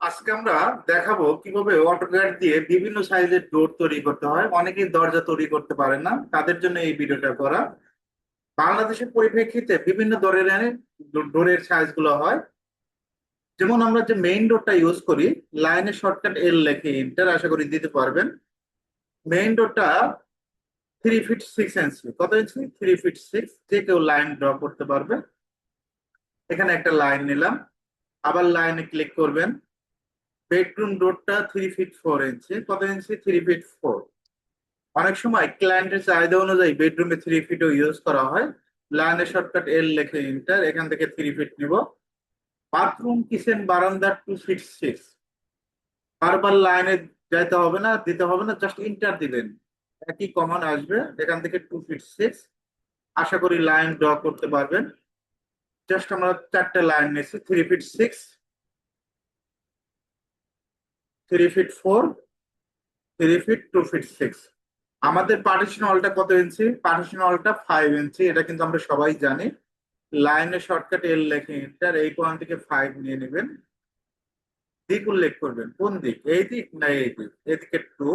আজকে আমরা দেখাবো কিভাবে অটোক্যাড দিয়ে বিভিন্ন সাইজের ডোর তৈরি করতে হয়। অনেকেই দরজা তৈরি করতে পারে না, তাদের জন্য এই ভিডিওটা করা। বাংলাদেশের পরিপ্রেক্ষিতে বিভিন্ন ধরনের ডোরের সাইজ গুলো হয়। যেমন আমরা যে মেইন ডোরটা ইউজ করি, লাইনের শর্টকাট এল লেখে এন্টার, আশা করি দিতে পারবেন। মেইন ডোরটা 3 ফিট 6 ইঞ্চি। কত ইঞ্চি? 3 ফিট 6। যে কেউ লাইন ড্র করতে পারবে। এখানে একটা লাইন নিলাম, আবার লাইনে ক্লিক করবেন। বেডরুম ডোরটা 3 ফিট 4 ইঞ্চি। কত ইঞ্চি? 3 ফিট 4। অনেক সময় ক্লায়েন্টের চাহিদা অনুযায়ী বেডরুমে 3 ফিটও ইউজ করা হয়। লাইনের শর্টকাট এল লেখে এন্টার, এখান থেকে 3 ফিট নিব। বাথরুম কিচেন বারান্দা 2 ফিট 6। বারবার লাইনে যাইতে হবে না, দিতে হবে না, জাস্ট ইন্টার দিবেন, একই কমান আসবে। এখান থেকে 2 ফিট 6। আশা করি লাইন ড্র করতে পারবেন। জাস্ট আমরা চারটে লাইন নিয়েছি: 3 ফিট 6, 3 ফিট 4, 3 ফিট 2 ফিট 6। আমাদের পার্টিশন হলটা কত ইঞ্চি? পার্টিশন হলটা 5 ইঞ্চি, এটা কিন্তু আমরা সবাই জানি। লাইনে শর্টকাট এল লেখে এন্টার, এই পয়েন্ট থেকে 5 নিয়ে নেবেন। দিক উল্লেখ করবেন, কোন দিক, এই দিক না এই দিক? এদিকে 2।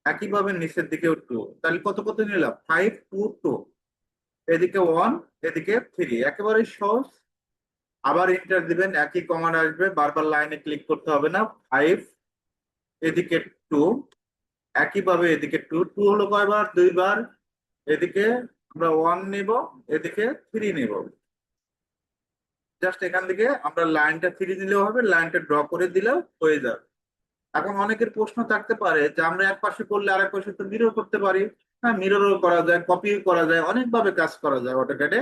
একইভাবে নিচের দিকেও 2। তাহলে কত কত নিলাম? 5 2 2। এদিকে 1, এদিকে 3, একেবারে সহজ। আবার এন্টার দিবেন, একই কমান্ড আসবে, বারবার লাইনে ক্লিক করতে হবে না। 5, এদিকে 2, একইভাবে এদিকে 2। 2 হলো কয়বার? 2 বার। এদিকে আমরা 1 নিব, এদিকে 3 নিব। জাস্ট এখান থেকে আমরা লাইনটা 3 দিলেও হবে, লাইনটা ড্র করে দিলেও হয়ে যাবে। এখন অনেকের প্রশ্ন থাকতে পারে যে আমরা এক পাশে করলে আরেক পাশে তো মিরর করতে পারি। হ্যাঁ, মিররও করা যায়, কপিও করা যায়, অনেকভাবে কাজ করা যায় অটোক্যাডে।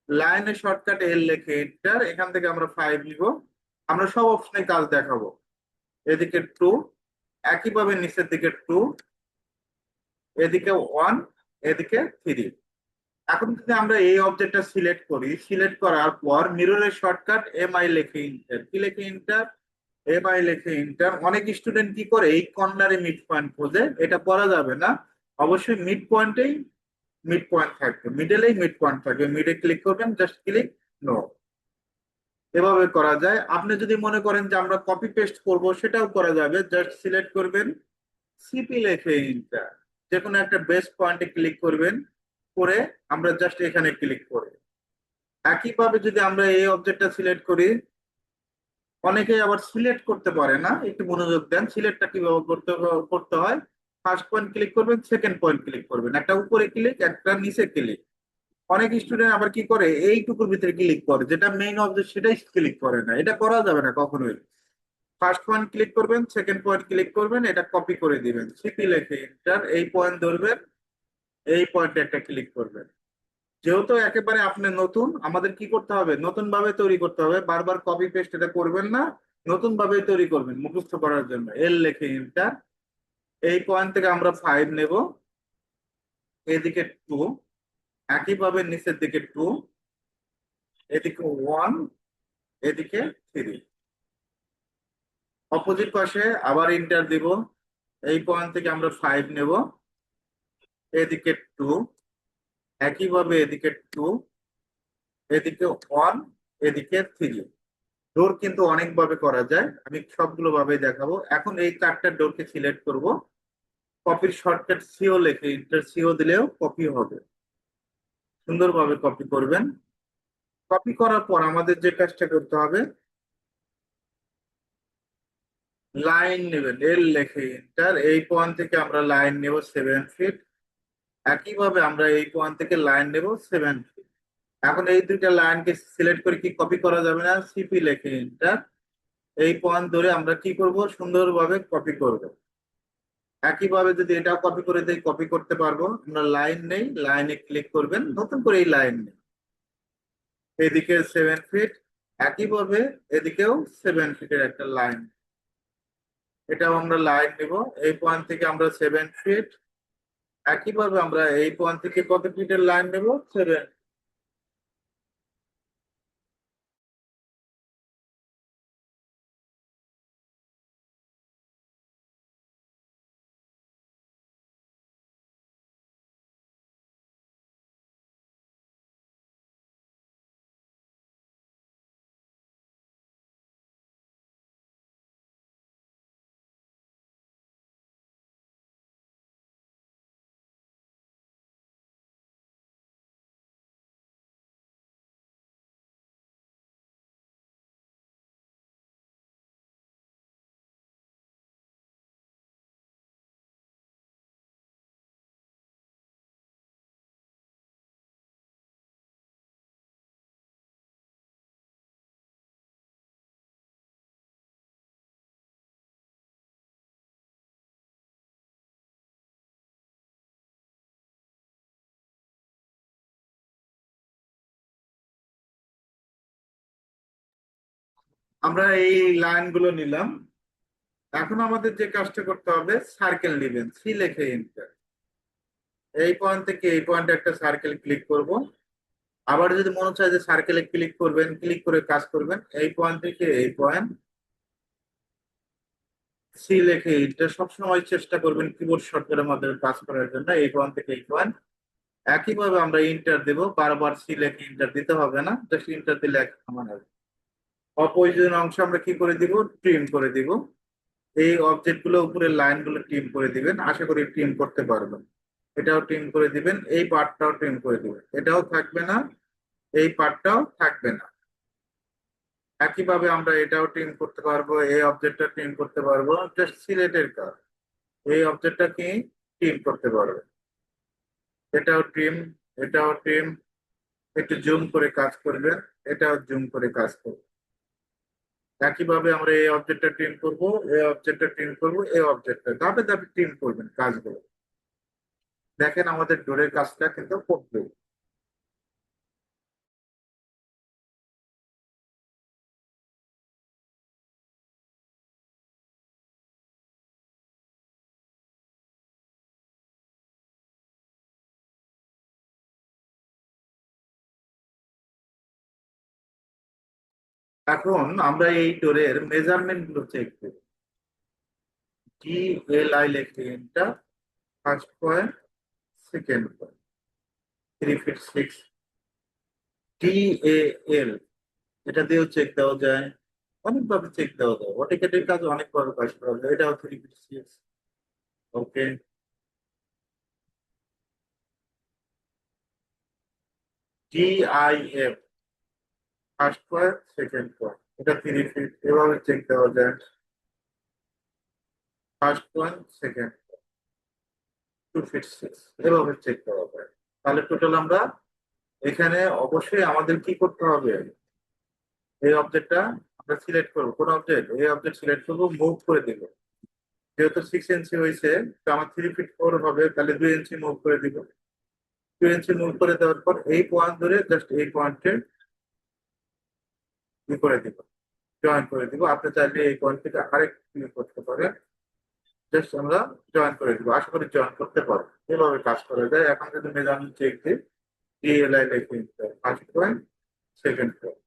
লাইনে শর্টকাট এল লেখে এন্টার, এখান থেকে আমরা 5 নিব। আমরা সব অপশনে কাজ দেখাবো। এদিকে 2, একইভাবে নিচের দিকে 2, এদিকে 1, এদিকে 3। এখন যদি আমরা এই অবজেক্টটা সিলেক্ট করি, সিলেক্ট করার পর মিররের শর্টকাট এম আই লেখে ইন্টার। কি লেখে ইন্টার? এম আই লেখে ইন্টার। অনেক স্টুডেন্ট কি করে, এই কর্নারে মিড পয়েন্ট খোঁজে, এটা করা যাবে না। অবশ্যই মিড পয়েন্টেই মিড পয়েন্ট থাকবে, মিডলেই মিড পয়েন্ট থাকবে। মিডে ক্লিক করবেন, জাস্ট ক্লিক। নো। এভাবে করা যায়। আপনি যদি মনে করেন যে আমরা কপি পেস্ট করব, সেটাও করা যাবে। জাস্ট সিলেক্ট করবেন, সিপি লেখে ইন্টার, যে কোনো একটা বেস পয়েন্টে ক্লিক করবেন। করে আমরা জাস্ট এখানে ক্লিক করে একইভাবে যদি আমরা এই অবজেক্টটা সিলেক্ট করি। অনেকে আবার সিলেক্ট করতে পারে না, একটু মনোযোগ দেন। সিলেক্টটা কিভাবে করতে করতে হয়? ফার্স্ট পয়েন্ট ক্লিক করবেন, সেকেন্ড পয়েন্ট ক্লিক করবেন, একটা উপরে ক্লিক, একটা নিচে ক্লিক। অনেক স্টুডেন্ট আবার কি করে, এইটুকুর ভিতরে ক্লিক করে, যেটা মেইন অবজেক্ট সেটাই ক্লিক করে না। এটা করা যাবে না কখনোই। ফার্স্ট পয়েন্ট ক্লিক করবেন, সেকেন্ড পয়েন্ট ক্লিক করবেন, এটা কপি করে দিবেন, সিপি লেখে এন্টার, এই পয়েন্ট ধরবেন, এই পয়েন্টে একটা ক্লিক করবেন। যেহেতু একেবারে আপনি নতুন, আমাদের কি করতে হবে? নতুন ভাবে তৈরি করতে হবে, বারবার কপি পেস্ট এটা করবেন না। নতুন ভাবে তৈরি করবেন মুখস্থ করার জন্য। এল লেখে এন্টার, এই পয়েন্ট থেকে আমরা 5 নেব, এদিকে 2, একইভাবে নিচের দিকে 2, এদিকে 1, এদিকে 3। অপোজিট পাশে আবার ইন্টার দিব, এই পয়েন্ট থেকে আমরা 5 নেব, এদিকে 2, একইভাবে এদিকে 2, এদিকে 1, এদিকে 3। ডোর কিন্তু অনেক ভাবে করা যায়, আমি সবগুলো ভাবে দেখাবো। এখন এই চারটা ডোরকে সিলেক্ট করব। কপির শর্টকাট সিও লেখে ইন্টার, সিও দিলেও কপি হবে। সুন্দরভাবে কপি করবেন। কপি করার পর আমাদের যে কাজটা করতে হবে, লাইন নেবেন, এল লেখে ইন্টার, এই পয়েন্ট থেকে আমরা লাইন নেব 7 ফিট। একইভাবে আমরা এই পয়েন্ট থেকে লাইন নেব 7 ফিট। এখন এই দুইটা লাইনকে সিলেক্ট করে কি কপি করা যাবে না? সিপি লেখে ইন্টার, এই পয়েন্ট ধরে আমরা কি করব, সুন্দরভাবে কপি করব। একইভাবে যদি এটাও কপি করে দেই, কপি করতে পারবো। আমরা লাইন নেই, লাইনে ক্লিক করবেন, নতুন করে এই লাইন নেই। এদিকে 7 ফিট, একইভাবে এদিকেও 7 ফিটের একটা লাইন, এটাও আমরা লাইন নিব। এই পয়েন্ট থেকে আমরা 7 ফিট, একইভাবে আমরা এই পয়েন্ট থেকে কত ফিটের লাইন নেব? 7। আমরা এই লাইনগুলো নিলাম। এখন আমাদের যে কাজটা করতে হবে, সার্কেল নেবেন, সি লেখে এন্টার। এই পয়েন্ট থেকে এই পয়েন্টে একটা সার্কেল ক্লিক করব। আবার যদি মনে চায় যে সার্কেলে ক্লিক করবেন, ক্লিক করে কাজ করবেন, এই পয়েন্ট থেকে এই পয়েন্ট, সি লেখে এন্টার। সবসময় চেষ্টা করবেন কিবোর্ড শর্টকাটের মাধ্যমে কাজ করার জন্য। এই পয়েন্ট থেকে এই পয়েন্ট একইভাবে আমরা ইন্টার দেব, বারবার সি লেখে ইন্টার দিতে হবে না, জাস্ট ইন্টার দিলে এক সমান হবে। অপ্রয়োজনীয় অংশ আমরা কি করে দিব, ট্রিম করে দিব। এই অবজেক্ট গুলো উপরের লাইন গুলো ট্রিম করে দিবেন, আশা করি ট্রিম করতে পারবেন। এটাও ট্রিম করে দিবেন, এই পার্টটাও ট্রিম করে দিবেন, এটাও থাকবে না, এই পার্টটাও থাকবে না। একইভাবে আমরা এটাও ট্রিম করতে পারবো, এই অবজেক্টটা ট্রিম করতে পারবো, জাস্ট সিলেক্টের কাজ। এই অবজেক্টটা কি ট্রিম করতে পারবে, এটাও ট্রিম, এটাও ট্রিম। একটু জুম করে কাজ করবেন, এটাও জুম করে কাজ করবে। একইভাবে আমরা এই অবজেক্টটা ট্রিম করব, এই অবজেক্টটা ট্রিম করব, এই অবজেক্টটা ধাপে ধাপে ট্রিম করবেন কাজগুলো। দেখেন আমাদের ডোরের কাজটা কিন্তু করবে। এখন আমরা এই ডোরের মেজারমেন্ট গুলো চেক করব। ডি এল আই লেখে এটা, first point, second point, 3 feet 6। D A L, এটা দিয়েও চেক দেওয়া যায়, অনেকভাবে চেক দেওয়া যায়, অটোক্যাডের কাজ অনেকভাবে কাজ করা যায়। এটাও 3 feet 6। Okay. D I F, first point, second point, এটা 3 ফিট, এভাবে চেক দেওয়া যায়। ফার্স্ট পয়েন্ট, সেকেন্ড, 2 ফিট 6, এভাবে চেক দেওয়া যায়। তাহলে টোটাল আমরা এখানে অবশ্যই আমাদের কি করতে হবে, এই অবজেক্টটা আমরা সিলেক্ট করবো। কোন অবজেক্ট, এই অবজেক্ট সিলেক্ট করবো, মুভ করে দিব। যেহেতু 6 ইঞ্চি হয়েছে, তো আমার 3 ফিট 4 হবে, তাহলে 2 ইঞ্চি মুভ করে দিব। 2 ইঞ্চি মুভ করে দেওয়ার পর এই পয়েন্ট ধরে জাস্ট এই পয়েন্টে কি করে দিব, জয়েন করে দিব। আপনি চাইলে এই পয়েন্ট থেকে আরেক ক্লিক করতে পারেন, জাস্ট আমরা জয়েন করে দিব। আশা করি জয়েন করতে পারবো। এভাবে কাজ করা যায়। এখন যদি মেজারমেন্ট চেক দিই, ডিএলআই লিখে first point, second point,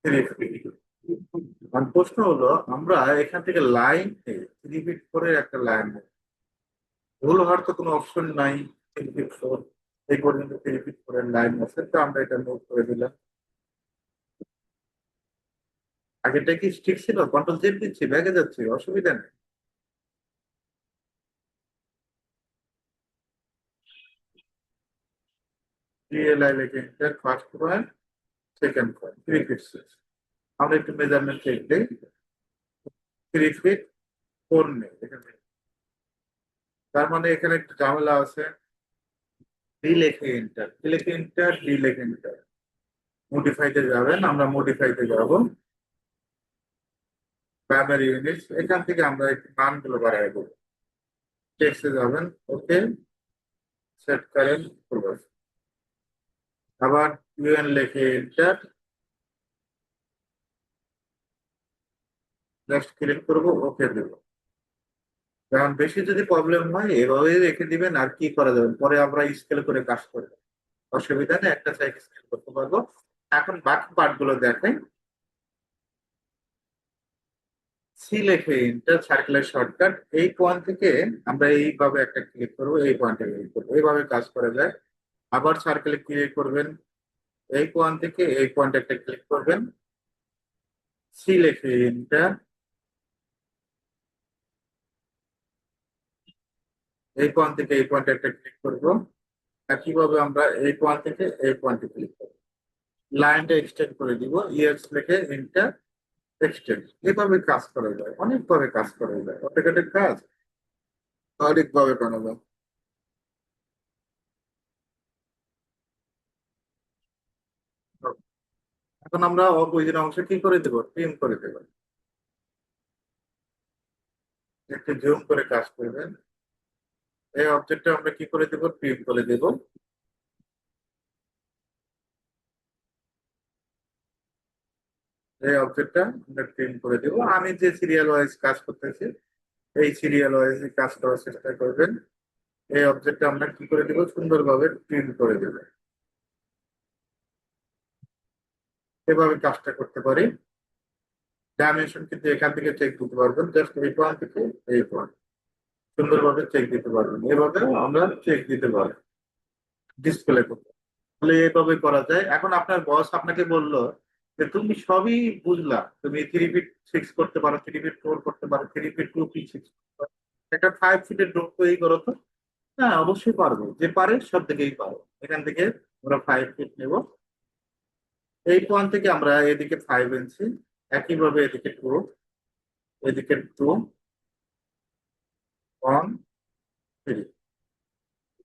3 feet. প্রশ্ন হলো, আমরা এখান থেকে লাইন 3 ফিট 4 একটা লাইন, ভুল হওয়ার তো কোনো অপশন নাই। 3 ফিট 4, এই পর্যন্ত 3 ফিট 4 লাইন আছে, তো আমরা এটা নোট করে দিলাম। আগেটা কি ঠিক ছিল, কন্ট্রোল জেড দিচ্ছি, ব্যাগে যাচ্ছি, অসুবিধা নেই। ডিএলআই লিখে first point, second point, 3 feet 6। আমরা একটু মেজারমেন্ট চেক দিই, 3 ফিট 4 নেই এখানে। তার মানে এখানে একটু ঝামেলা আছে। ডি লেখে এন্টার, ডি লেখে এন্টার, ডি লেখে এন্টার। মডিফাইতে যাবেন, আমরা মডিফাইতে যাব, প্রাইমারি ইউনিট, এখান থেকে আমরা একটু মানগুলো বাড়াই দেবো। টেক্সটে যাবেন, ওকে, সেট করেন, করবেন। আবার ইউএন লেখে এন্টার, জাস্ট ক্লিক করবো, ওকে দেবো। কারণ বেশি যদি প্রবলেম হয় এভাবেই রেখে দিবেন, আর কি করা যাবে, পরে আমরা স্কেল করে কাজ করবো, অসুবিধা নেই, একটা সাইড স্কেল করতে পারবো। এখন বাকি পার্ট গুলো দেখেন। সি লেখে ইন্টার, সার্কুলার শর্টকাট, এই পয়েন্ট থেকে আমরা এইভাবে একটা ক্লিক করবো, এই পয়েন্টে ক্লিক করবো, এইভাবে কাজ করা যায়। আবার সার্কেলে ক্লিক করবেন, এই পয়েন্ট থেকে এই পয়েন্টে একটা ক্লিক করবেন, সি লেখে ইন্টার, এই পয়েন্ট থেকে এই পয়েন্টে একটা ক্লিক করবো। একইভাবে আমরা এই পয়েন্ট থেকে এই পয়েন্টে ক্লিক করবো, লাইনটা এক্সটেন্ড করে দিব, ইয়েস লেখে ইন্টার, এক্সটেন্ড। এভাবে কাজ করা যায়, অনেকভাবে কাজ করা যায়, অটোক্যাডের কাজ অনেকভাবে করা যায়। এখন আমরা অপ্রয়োজনীয় অংশ কি করে দেবো, ট্রিম করে দেবো। একটু জুম করে কাজ করবেন, এই অবজেক্টটা আমরা কি করে দেবো, ট্রিম করে দেবো। এই অবজেক্টটা আমরা প্রিন্ট করে দেবো। আমি যে সিরিয়াল ওয়াইজ কাজ করতেছি এই সিরিয়াল ওয়াইজ কাজ করার চেষ্টা করবেন। এই অবজেক্টটা আমরা কি করে দেবো, সুন্দরভাবে প্রিন্ট করে দেবো। এভাবে কাজটা করতে পারি। ডাইমেনশন কিন্তু এখান থেকে চেক দিতে পারবেন, জাস্ট এই পয়েন্ট থেকে এই পয়েন্ট সুন্দরভাবে চেক দিতে পারবেন। এভাবে আমরা চেক দিতে পারি ডিসপ্লে করতে। তাহলে এভাবে করা যায়। এখন আপনার বস আপনাকে বললো যে তুমি সবই বুঝলা, তুমি 3 ফিট 6 করতে পারো, 3 ফিট 4 করতে পারো, 3 ফিট 2 ফিট 6 একটা 5 ফিটের ড্রপ তৈরি করো তো। হ্যাঁ, অবশ্যই পারবো, যে পারে সব দিকেই পারো। এখান থেকে আমরা 5 ফিট নেব। এই পয়েন্ট থেকে আমরা এদিকে 5 ইঞ্চি, একইভাবে এদিকে 2, এদিকে 2, 1, 3।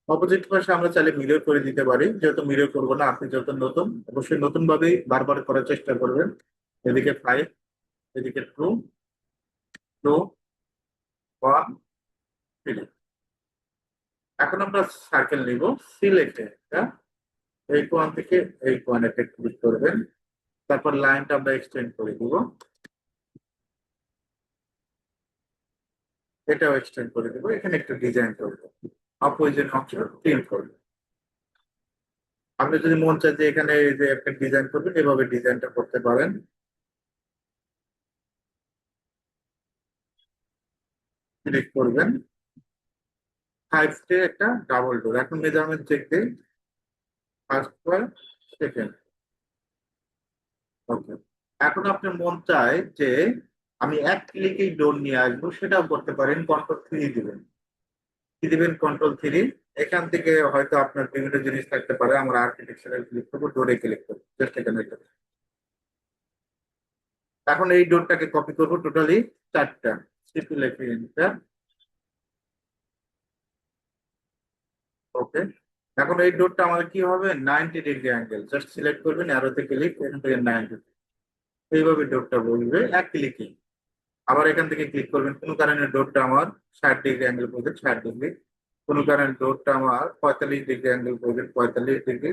অপোজিট পাশে আমরা চাইলে মিরর করে দিতে পারি, যেহেতু মিরর করবো না, আপনি যত নতুন অবশ্যই নতুন ভাবেই বারবার করার চেষ্টা করবেন। এদিকে 5, এদিকে 2, 2, 1, 3। এখন আমরা সার্কেল নিব, সিলেক্ট একটা, এই পয়েন্ট থেকে এই পয়েন্টে ক্লিক করবেন। তারপর লাইনটা আমরা এক্সটেন্ড করে দিব, এটাও এক্সটেন্ড করে দিব। এখানে একটু ডিজাইন করবো, অপোজিট অংশ ক্লিন করবো। আপনি যদি মন চায় যে এখানে এই যে একটা ডিজাইন করবেন, এভাবে ডিজাইনটা করতে পারেন। ক্লিক করবেন, 5 একটা ডাবল ডোর। এখন মেজারমেন্ট চেক দিন, ফার্স্ট স্কয়ার, সেকেন্ড। ওকে। এখন আপনার মন চায় যে আমি এক ক্লিকেই ডোর নিয়ে আসবো, সেটাও করতে পারেন। কন্ট্রোল 3 দিবেন, কি দিবেন, কন্ট্রোল 3। এখান থেকে হয়তো আপনার বিভিন্ন জিনিস থাকতে পারে। আমরা আর্কিটেকচারে ক্লিক করবো, ডোরে ক্লিক করবো, জাস্ট এখানে এটা। এখন এই ডোরটাকে কপি করবো, টোটালি 4টা। সিপি লিখে এন্টার। ওকে। এখন এই ডোরটা আমাদের কি হবে, 90 ডিগ্রি অ্যাঙ্গেল। জাস্ট সিলেক্ট করবেন, অ্যারোতে ক্লিক, এখান থেকে 90। এইভাবে ডোরটা বলবে এক ক্লিকে। আবার এখান থেকে ক্লিক করবেন, কোনো কারণে ডোরটা আমার 60 ডিগ্রি অ্যাঙ্গেল প্রয়োজন, 60 ডিগ্রি। কোনো কারণে ডোরটা আমার 45 ডিগ্রি অ্যাঙ্গেল প্রয়োজন, 45 ডিগ্রি।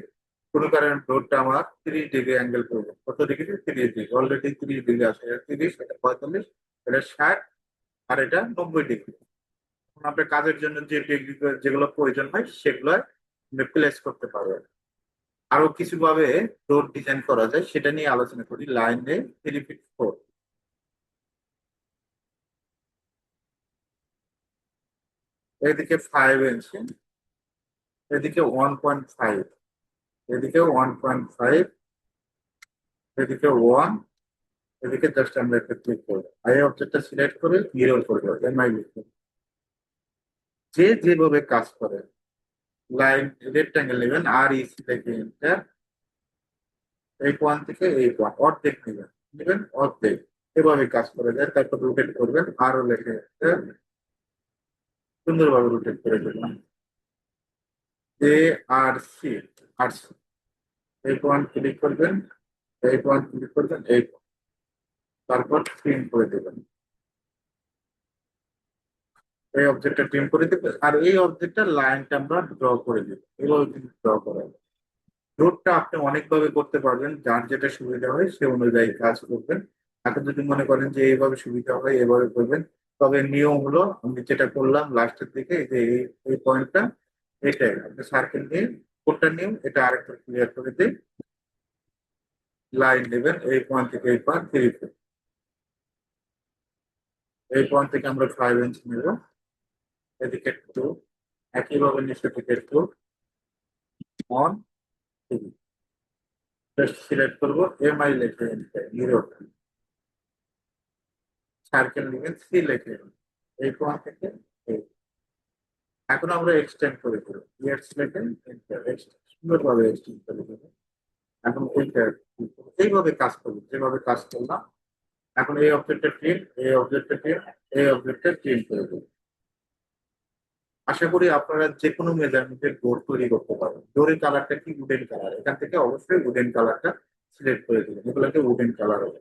কোনো কারণে ডোরটা আমার 30 ডিগ্রি অ্যাঙ্গেল প্রয়োজন, কত ডিগ্রি, 30 ডিগ্রি। অলরেডি 30 ডিগ্রি আছে, এটা 30, এটা 45, এটা 60, আর এটা 90 ডিগ্রি। আপনার কাজের জন্য যে ডিগ্রি যেগুলো প্রয়োজন হয় সেগুলো প্লেস করতে পারবেন। আরো কিছু ভাবে ডোর ডিজাইন করা যায় সেটা নিয়ে আলোচনা করি। লাইনে 3 ফিট 4, এদিকে 5 ইঞ্চি, এদিকে 1.5, এদিকে 1.5, এদিকে 1, এদিকে জাস্ট আমরা একটা ক্লিক করবো। আই অবজেক্টটা সিলেক্ট করে মিরর করবো, এমআই লিখবো। যে যেভাবে কাজ করে, লাইন রেক্টাঙ্গেল নেবেন, আর ইসি থেকে এন্টার। এই পয়েন্ট থেকে এই পয়েন্ট অর্ধেক নেবেন, নেবেন অর্ধেক। এভাবে কাজ করে যায়। তারপর রোটেট করবেন, আরো লেখে সুন্দরভাবে রোটেট করে দেবেন। এ আর সি, আর সি, এই পয়েন্ট ক্লিক করবেন, এই পয়েন্ট ক্লিক করবেন, এই point। তারপর প্রিন্ট করে দেবেন। এই অবজেক্টটা প্রিন্ট করে দেবেন, আর এই অবজেক্টটা লাইনটা আমরা ড্র করে দেব। এভাবে কিন্তু ড্র করা হবে। রোডটা আপনি অনেকভাবে করতে পারবেন, যার যেটা সুবিধা হয় সে অনুযায়ী কাজ করবেন। এখন যদি মনে করেন যে এইভাবে সুবিধা হয় এভাবে করবেন, তবে নিয়ম হলো আমি যেটা করলাম লাস্টের দিকে, এই যে এই পয়েন্টটা, এটাই আপনি সার্কেল নিয়ে কোডটা নিয়ে এটা আরেকটা ক্লিয়ার করে দিই। লাইন নেবেন, এই পয়েন্ট থেকে এই পয়েন্ট 3 ফিট, এই পয়েন্ট থেকে আমরা 5 ইঞ্চ নেব, এদিকে 2, একইভাবে নিচে থেকে 2, 1, 3। জাস্ট সিলেক্ট করবো, এমআই লিখে হিরো, সার্কেল নেবেন, সি লিখে এই পয়েন্ট থেকে এই। এখন আমরা এক্সটেন্ড করে দেবো, ইয়েটস লিখে সুন্দরভাবে এক্সটেন্ড করে দেবো। এখন এইটা এইভাবে কাজ করবো, যেভাবে কাজ করলাম। এখন এই অবজেক্টটা ক্লিন, এই অবজেক্টটা ক্লিন, এই অবজেক্টটা ক্লিন করে দেবো। আশা করি আপনারা যে কোনো মেজারমেন্টের ডোর তৈরি করতে পারবেন। ডোরের কালারটা কি, উডেন কালার, এখান থেকে অবশ্যই উডেন কালারটা সিলেক্ট করে দেবেন, এগুলোকে উডেন কালার হবে।